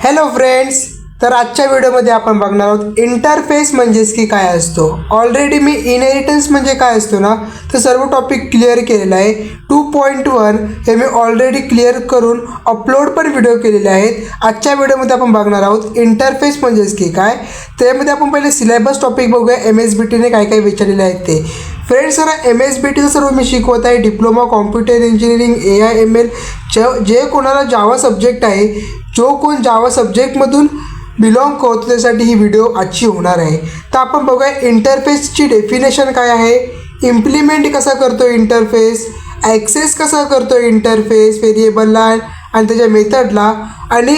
Hello friends, तर आजच्या व्हिडिओमध्ये आपण बघणार आहोत इंटरफेस म्हणजेच की काय असतो. ऑलरेडी मी इनहेरिटन्स म्हणजे काय असतो ना, तर सर्व टॉपिक क्लिअर केलेला आहे. 2.1 हे मी ऑलरेडी क्लिअर करून अपलोड पण व्हिडिओ केलेले आहेत. आजच्या व्हिडिओमध्ये आपण बघणार आहोत इंटरफेस म्हणजेच की काय. त्यामध्ये आपण पहिले सिलेबस टॉपिक बघूया. MSBTने काय काय विचारलेले आहेत ते. फ्रेंड्स, सर MSBTचं सर्व मी शिकवत आहे. डिप्लोमा कॉम्प्युटर इंजिनिअरिंग, AI/ML जे कोणाला जावा सब्जेक्ट आहे, जो कोण जावा सब्जेक्टमधून बिलॉंग करतो त्यासाठी ही व्हिडिओ आजची होणार आहे. तर आपण बघूया इंटरफेसची डेफिनेशन काय आहे, इम्प्लिमेंट कसा करतो इंटरफेस, ॲक्सेस कसा करतो इंटरफेस व्हेरिएबलला आणि त्याच्या मेथडला, आणि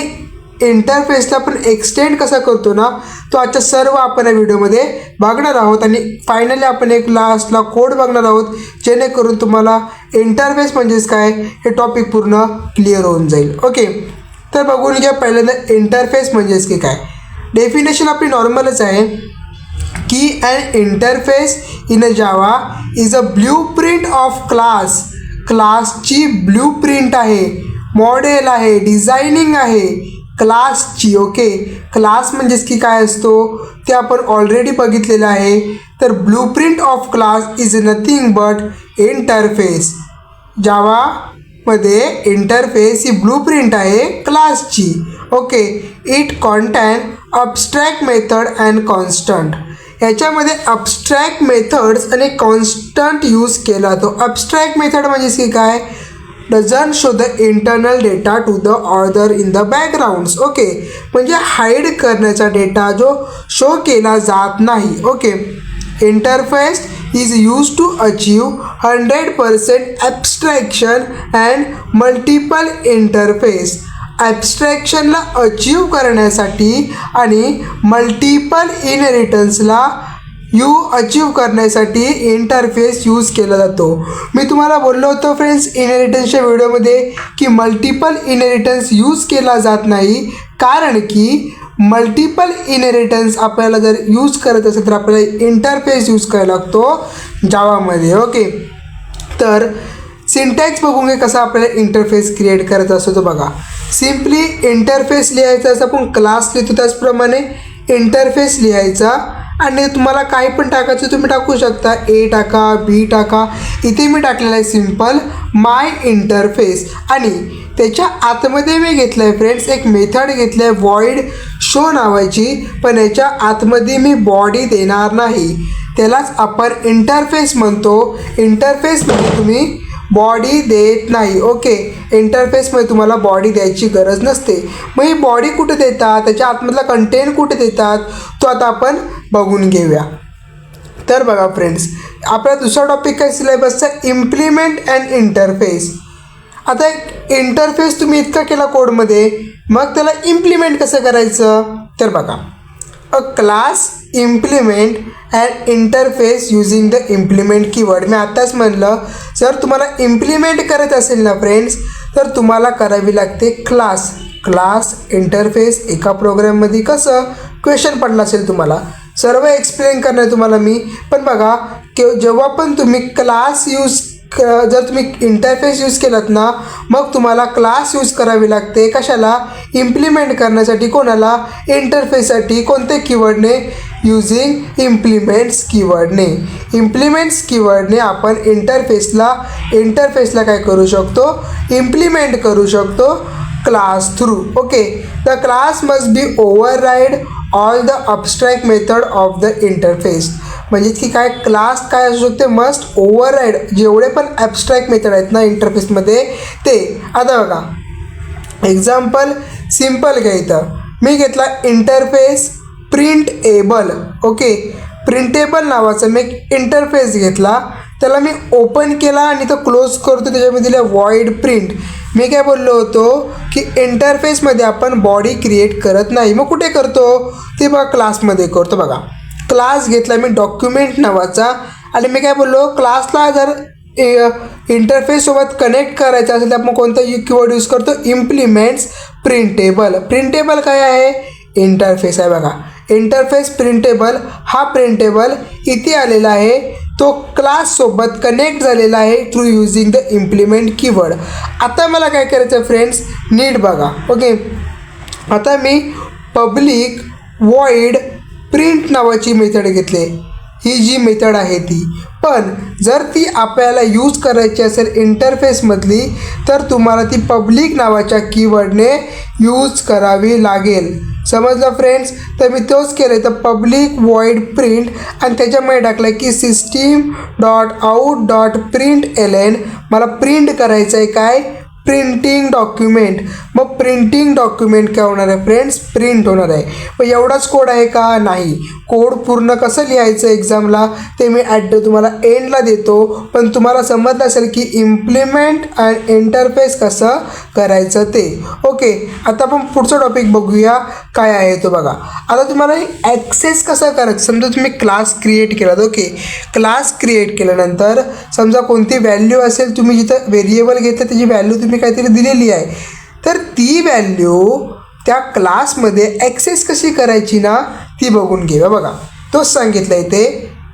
इंटरफेसला पण एक्सटेंड कसा करतो ना, तो आजच्या सर्व आपण या व्हिडिओमध्ये बघणार आहोत. आणि फायनली आपण एक लास्टला कोड बघणार आहोत, जेणेकरून तुम्हाला इंटरफेस म्हणजेच काय हे टॉपिक पूर्ण क्लिअर होऊन जाईल. ओके, तर बघून घ्या पहिल्यांदा इंटरफेस म्हणजेच की काय. डेफिनेशन आपली नॉर्मलच आहे की an interface in a Java is a blue print of class. क्लासची ब्ल्यू प्रिंट आहे, मॉडेल आहे, डिझायनिंग आहे क्लासची. ओके, क्लास म्हणजेच की काय असतो ते आपण ऑलरेडी बघितलेलं आहे. तर blue print of class is nothing but interface. Java मध्ये इंटरफेस ही ब्लू प्रिंट आहे क्लासची. Okay, it contain abstract method and constant. याच्यामध्ये अबस्ट्रॅक्ट मेथड्स आणि कॉन्स्टंट यूज केला जातो. अबस्ट्रॅक्ट मेथड म्हणजे की काय, doesn't show the internal data to the order in the backgrounds. Okay, म्हणजे हाईड करण्याचा डेटा जो शो केला जात नाही. Okay, interface is used to achieve 100% abstraction and multiple interface. ॲब्स्ट्रॅक्शनला achieve करण्यासाठी आणि मल्टिपल इनहेरिटन्सला अचीव करण्यासाठी इंटरफेस यूज केला जातो. मी तुम्हाला बोललो होतो फ्रेंड्स इनहेरिटन्सच्या व्हिडिओमध्ये की मल्टिपल इनहेरिटन्स यूज केला जात नाही, कारण की मल्टिपल इनहेरिटन्स आपल्याला जर यूज करत असेल तर आपल्याला इंटरफेस यूज करायला लागतो जावामध्ये. ओके, तर सिंटॅक्स बघून घे कसा आपल्याला इंटरफेस क्रिएट करायचा असतो. तो बघा, सिम्पली इंटरफेस लिहायचा असं आपण क्लास लिहितो त्याचप्रमाणे इंटरफेस लिहायचा, आणि तुम्हाला काही पण टाकायचं तुम्ही टाकू शकता. A टाका, B टाका. इथे मी टाकलेलं आहे सिम्पल माय इंटरफेस, आणि त्याच्या आतमध्ये मी घेतलं आहे फ्रेंड्स एक मेथड घेतलं आहे वॉइड शो नावाची, पण याच्या आतमध्ये मी बॉडी देणार नाही. त्यालाच आपण इंटरफेस म्हणतो. इंटरफेसमध्ये तुम्ही बॉडी देत नाही. ओके, इंटरफेसमध्ये तुम्हाला बॉडी द्यायची गरज नसते. मग ही बॉडी कुठे देतात, त्याच्या आतमधला कंटेंट कुठे देतात, तो आता आपण बघून घेऊया. तर बघा फ्रेंड्स, आपला दुसरा टॉपिक काय सिलेबसचा, इम्प्लिमेंट अँड इंटरफेस. आता एक इंटरफेस तुम्ही इतका केला कोडमध्ये, मग त्याला इम्प्लिमेंट कसं करायचं. तर बघा, a class implement and interface using the implement keyword. मी आत्ताच म्हणलं, जर तुम्हाला इम्प्लिमेंट करत असेल ना फ्रेंड्स, तर तुम्हाला करावी लागते क्लास इंटरफेस. एका प्रोग्राममध्ये कसं क्वेश्चन पडला असेल तुम्हाला, सर्व एक्सप्लेन करणार तुम्हाला मी. पण बघा, जेव्हा पण तुम्ही क्लास जर तुम्ही इंटरफेस यूज केलात ना, मग तुम्हाला क्लास यूज करावी लागते. कशाला, इम्प्लिमेंट करण्यासाठी. कोणाला, इंटरफेससाठी. कोणत्या कीवर्डने, युजिंग इम्प्लिमेंट्स कीवर्डने. इम्प्लिमेंट्स कीवर्डने आपण इंटरफेसला काय करू शकतो, इम्प्लिमेंट करू शकतो class through. Okay, the class must be override all the abstract method of the interface. म्हणजे की काय, क्लास काय असू शकते, मस्ट ओव्हरराईड जेवढे पण ॲब्स्ट्रॅक्ट मेथड आहेत ना इंटरफेसमध्ये ते. आता बघा एक्झाम्पल सिम्पल घ्यायचं. मी घेतला इंटरफेस प्रिंटेबल. ओके, प्रिंटेबल नावाचा मी एक इंटरफेस घेतला, त्याला मी ओपन केला आणि तो क्लोज करतो. त्याच्यामध्ये दिलं वॉइड प्रिंट. मी काय बोललो होतो की इंटरफेसमध्ये आपण बॉडी क्रिएट करत नाही. मग कुठे करतो ते बघा, क्लासमध्ये करतो. बघा, क्लास घेतला मी डॉक्युमेंट नावाचा, आणि मी काय बोललो, क्लासला जर इंटरफेससोबत कनेक्ट करायचं असेल तर आपण कोणता कीवर्ड यूज करतो, इम्प्लिमेंट्स प्रिंटेबल. प्रिंटेबल काय आहे, इंटरफेस आहे. बघा, इंटरफेस प्रिंटेबल, हा प्रिंटेबल इथे आलेला आहे, तो क्लाससोबत कनेक्ट झालेला आहे through using the implement keyword. आता मला काय करायचं फ्रेंड्स, नीट बघा. ओके, आता मी पब्लिक वॉइड प्रिंट नावाची मेथड घेतली, ही जी मेथड आहे ती. पण जर ती आपल्याला यूज करायची असेल इंटरफेसमधली तर तुम्हाला ती पब्लिक नावाच्या कीवर्डने यूज करावी लागेल. समजलं फ्रेंड्स? तर मी तोच केलं, तर पब्लिक वॉइड प्रिंट आणि त्याच्यामध्ये टाकलं की system.out.println. मला प्रिंट करायचं आहे काय? Printing document. मग प्रिंटिंग डॉक्युमेंट काय होणार आहे फ्रेंड्स? प्रिंट होणार आहे. मग एवढाच कोड आहे का? नाही. कोड पूर्ण कसं लिहायचं एक्झामला ते मी तुम्हाला एंडला देतो. पण तुम्हाला समजलं असेल की इम्प्लिमेंट अँड इंटरफेस कसं करायचं ते. ओके, आता आपण पुढचा टॉपिक बघूया काय आहे तो बघा. आता तुम्हाला ॲक्सेस कसा करायचं, समजा तुम्ही क्लास क्रिएट केलात. ओके, क्लास क्रिएट केल्यानंतर समजा कोणती व्हॅल्यू असेल, तुम्ही जिथं व्हेरिएबल घेतलं त्याची व्हॅल्यू तुम्ही काहीतरी दिलेली आहे, तर ती व्हॅल्यू त्या क्लासमध्ये ॲक्सेस कशी करायची ना ती बघून घेऊया. बघा, तोच सांगितलं इथे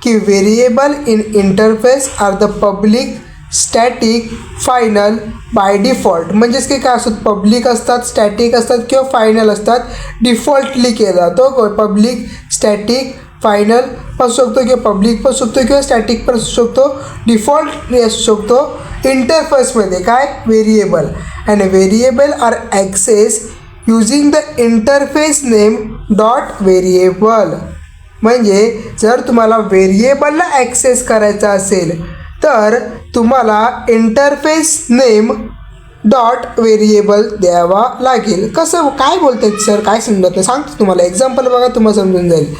की variable in interface are the public static final by default. म्हणजेच की काय असतात, पब्लिक असतात, स्टॅटिक असतात किंवा फायनल असतात. डिफॉल्टली केला तो पब्लिक स्टॅटिक फायनल पण असू शकतो किंवा पब्लिक पण असू शकतो किंवा स्टॅटिक पण असू शकतो, डिफॉल्ट असू शकतो. इंटरफेसमध्ये काय? Variable. And variable are access using the interface name dot variable. म्हणजे जर तुम्हाला व्हेरिएबलला ॲक्सेस करायचा असेल तर तुम्हाला इंटरफेस नेम डॉट व्हेरिएबल द्यावा लागेल. कसं काय बोलतात सर, काय समजत नाही, सांगतो तुम्हाला. एक्झाम्पल बघा, तुम्हाला समजून जाईल.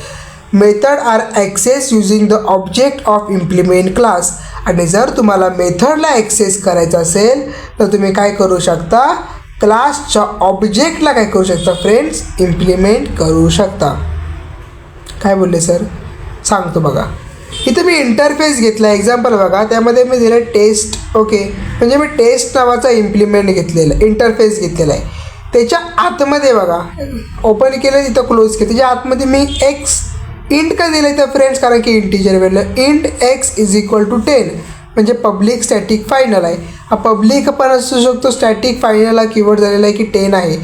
Method are access using the object of implement class. आणि जर तुम्हाला मेथडला ॲक्सेस करायचं असेल तर तुम्ही काय करू शकता? क्लासच्या ऑब्जेक्टला काय करू शकता फ्रेंड्स? इम्प्लिमेंट करू शकता. काय बोलले सर? सांगतो बघा. इथं मी इंटरफेस घेतला, एक्झाम्पल बघा, त्यामध्ये मी दिलं टेस्ट. ओके, म्हणजे मी टेस्ट नावाचा इम्प्लिमेंट घेतलेला, इंटरफेस घेतलेला आहे. त्याच्या आतमध्ये बघा, ओपन केलं तिथं क्लोज केलं, त्याच्या आतमध्ये मी एक्स इंट का दिलं तर फ्रेंड्स, कारण की इंटिजर वेळेला int x is equal to 10 म्हणजे पब्लिक स्टॅटिक फायनल आहे. हा पब्लिक पण असू शकतो, स्टॅटिक फायनल हा कीवर्ड झालेला आहे की 10 आहे.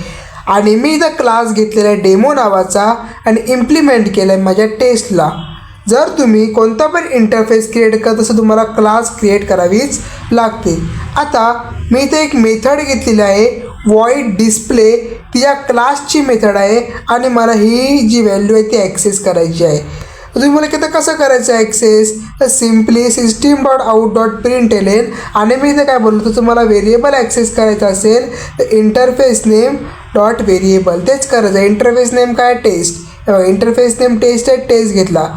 आणि मी इथं क्लास घेतलेला आहे डेमो नावाचा आणि इम्प्लिमेंट केलं आहे माझ्या टेस्टला. जर तुम्ही कोणता पण इंटरफेस क्रिएट करत असं तुम्हाला क्लास क्रिएट करावीच लागते. आता मी इथे एक मेथड घेतलेली आहे वॉइड डिस्प्ले, ती या क्लासची मेथड आहे आणि मला ही जी व्हॅल्यू आहे ती ॲक्सेस करायची आहे. तुम्ही मला किती कसं करायचं आहे ॲक्सेस? तर सिम्पली system.out.println. आणि मी इथे काय बोललो, तर तुम्हाला व्हेरिएबल ॲक्सेस करायचं असेल तर इंटरफेस नेम डॉट व्हेरिएबल तेच करायचं आहे. इंटरफेस नेम काय? टेस्ट. इंटरफेस नेम टेस्ट आहे, टेस्ट घेतला,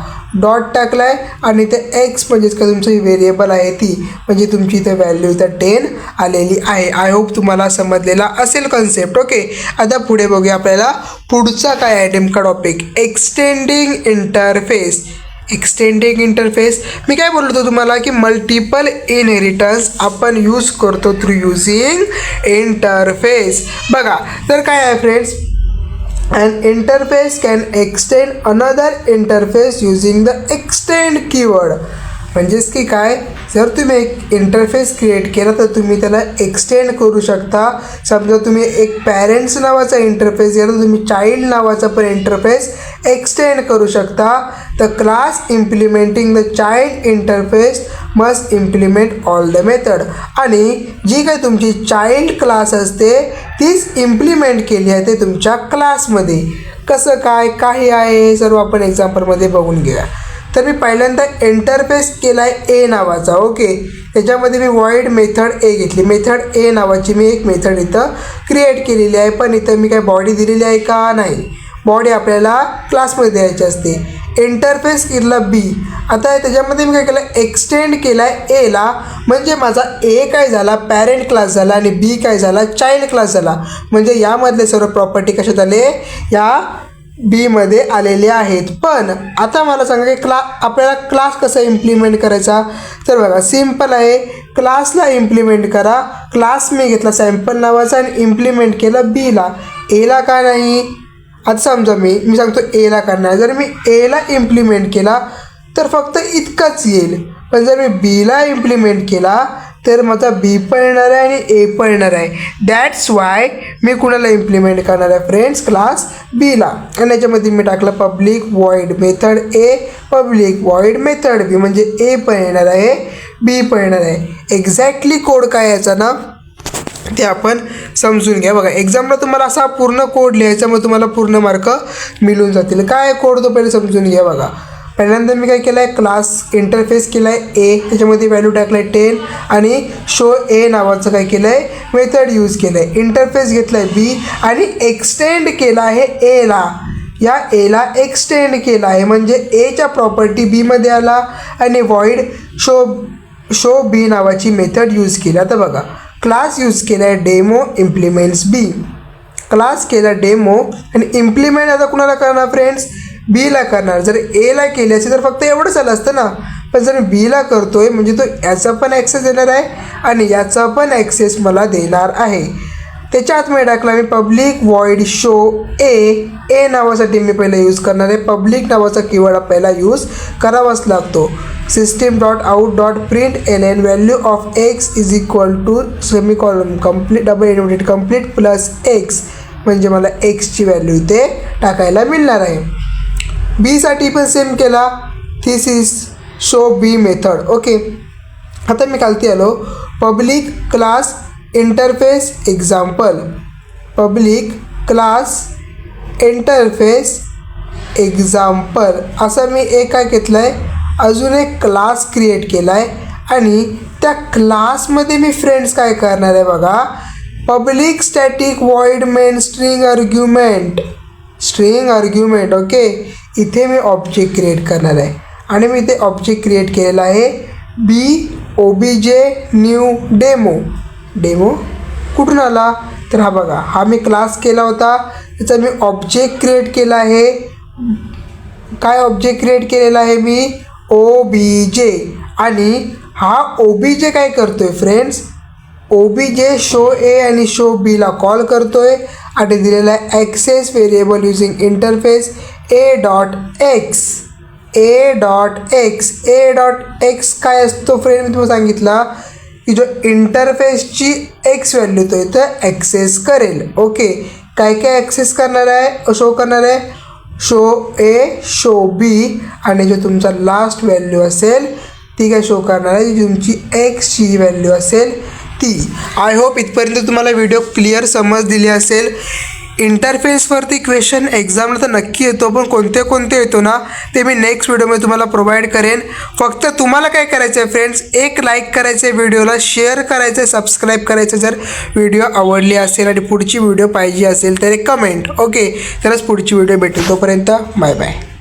डॉट टाकला आहे आणि ते एक्स म्हणजेच का तुमचं व्हेरिएबल आहे ती, म्हणजे तुमची इथे व्हॅल्यू इथं 10 आलेली आहे. आय होप तुम्हाला समजलेला असेल कन्सेप्ट. ओके, आता पुढे बघूया आपल्याला पुढचा काय आहे नेमका topic, extending interface. Extending interface मी काय बोललो होतो तुम्हाला की मल्टिपल इनहेरिटन्स आपण यूज करतो थ्रू युजिंग इंटरफेस. बघा, तर काय आहे friends, an interface can extend another interface using the extend keyword. म्हणजेच की काय, जर तुम्ही एक इंटरफेस क्रिएट केला तर तुम्ही त्याला एक्सटेंड करू शकता. समजा तुम्ही एक पॅरेंट्स नावाचा इंटरफेस केला तर तुम्ही चाइल्ड नावाचा पण इंटरफेस एक्सटेंड करू शकता. The class implementing the child interface must implement all the method. आणि जी काही तुमची चाइल्ड क्लास असते तीच इम्प्लिमेंट केली आहे ते तुमच्या क्लासमध्ये. कसं काय काही आहे हे सर्व आपण एक्झाम्पलमध्ये बघून घेऊया. तर मी पहिल्यांदा इंटरफेस केला आहे ए नावाचा. ओके, त्याच्यामध्ये मी वॉइड मेथड ए घेतली. मेथड ए नावाची मी एक मेथड इथं क्रिएट केलेली आहे. पण इथं मी काय बॉडी दिलेली आहे का? नाही. बॉडी आपल्याला क्लासमध्ये द्यायची असते. इंटरफेस केला बी. आता त्याच्यामध्ये मी काय केलं, एक्सटेंड केला आहे एला, म्हणजे माझा ए काय झाला पॅरेंट क्लास झाला आणि बी काय झाला चाइल्ड क्लास झाला. म्हणजे यामधले सर्व प्रॉपर्टी कशात आले, या बीमध्ये आलेले आहेत. पण आता मला सांगा की आपल्याला क्लास कसा इम्प्लिमेंट करायचा, तर बघा सिम्पल आहे. क्लासला इम्प्लिमेंट करा. क्लास मी घेतला सॅम्पल नावाचा आणि इम्प्लिमेंट केलं बीला. एला का नाही? आता समजा मी सांगतो एला करणार. जर मी एला इम्प्लिमेंट केला तर फक्त इतकंच येईल. पण जर मी बीला इम्प्लिमेंट केला तर माझा बी पण येणार आहे आणि ए पण येणार आहे. दॅट्स वाय मी कुणाला इम्प्लिमेंट करणार आहे फ्रेंड्स, क्लास बीला. आणि याच्यामध्ये मी टाकलं पब्लिक वॉइड मेथड ए, पब्लिक वॉइड मेथड बी, म्हणजे ए पण येणार आहे, बी पण येणार आहे. एक्झॅक्टली कोड काय याचा ना ते आपण समजून घ्या. बघा एक्झामला तुम्हाला असा पूर्ण कोड लिहायचा, मग तुम्हाला पूर्ण मार्क मिळून जातील. काय कोड तो पहिले समजून घ्या. बघा पहिल्यांदा मी काय केलं आहे, क्लास इंटरफेस केला आहे ए, त्याच्यामध्ये व्हॅल्यू टाकलं आहे 10 आणि शो ए नावाचं काय केलं आहे मेथड यूज केलं आहे. इंटरफेस घेतला आहे बी आणि एक्सटेंड केला आहे एला. या एला एक्सटेंड केला आहे म्हणजे एच्या प्रॉपर्टी बीमध्ये आला आणि वॉइड शो बी नावाची मेथड यूज केली. आता बघा क्लास यूज केला आहे डेमो इम्प्लिमेंट्स बी. क्लास केला डेमो आणि इम्प्लिमेंट आता कुणाला करणार फ्रेंड्स, बीला करणार. जर एला केली असेल तर फक्त एवढंच आलं असतं ना, पण जर बीला करतोय म्हणजे तो याचा पण ॲक्सेस देणार आहे आणि याचा पण ॲक्सेस मला देणार आहे. त्याच्या आतमध्ये टाकला मी पब्लिक वॉइड शो ए नावासाठी मी पहिला यूज करणार आहे. पब्लिक नावाचा कीवर्ड पहिला यूज करावाच लागतो. system.out.println value of x is equal to semicolon complete double inverted complete plus x, म्हणजे मला एक्सची व्हॅल्यू इथे टाकायला मिळणार आहे. बीसाठी पण सेम केला, this is show B method. Okay आता मी खालती आलो, public class interface example, public class interface example असा मी एक काय घेतलं आहे, अजून एक क्लास क्रिएट केला आहे आणि त्या क्लासमध्ये मी फ्रेंड्स काय करणार आहे बघा, public static void main string argument. Okay इथे मी ऑब्जेक्ट क्रिएट करणार आहे आणि मी इथे ऑब्जेक्ट क्रिएट केलेला आहे बी ओबीजे न्यू डेमो कुठून आला तर हा बघा, हा मी क्लास केला होता, त्याचा मी ऑब्जेक्ट क्रिएट केला आहे. काय ऑब्जेक्ट क्रिएट केलेला आहे मी, ओबीजे. आणि हा ओबीजे काय करतोय फ्रेंड्स, ओबीजे शो ए आणि शो बीला कॉल करतोय आणि दिलेला आहे ॲक्सेस व्हेरिएबल युजिंग इंटरफेस ए डॉट एक्स काय असतो फ्रेंड, मी तुम्हाला सांगितला की जो इंटरफेसची एक्स व्हॅल्यू तो इथं ॲक्सेस करेल. ओके काय काय ॲक्सेस करणार आहे, शो करणार आहे शो ए शो बी आणि जो तुमचा लास्ट व्हॅल्यू असेल ती काय शो करणार आहे, जी तुमची एक्सची व्हॅल्यू असेल ती. आय होप इथपर्यंत तुम्हाला व्हिडिओ क्लिअर समज दिली असेल. इंटरफेसवरती क्वेश्चन एक्झामला तर नक्की येतो, पण कोणते येतो ना ते मी नेक्स्ट व्हिडिओमध्ये तुम्हाला प्रोव्हाइड करेन. फक्त तुम्हाला काय करायचं आहे फ्रेंड्स, एक लाईक करायचं आहे, व्हिडिओला शेअर करायचं आहे, सबस्क्राईब करायचं जर व्हिडिओ आवडली असेल आणि पुढची व्हिडिओ पाहिजे असेल तर एक कमेंट. ओके तरच पुढची व्हिडिओ भेटेल. तोपर्यंत बाय बाय.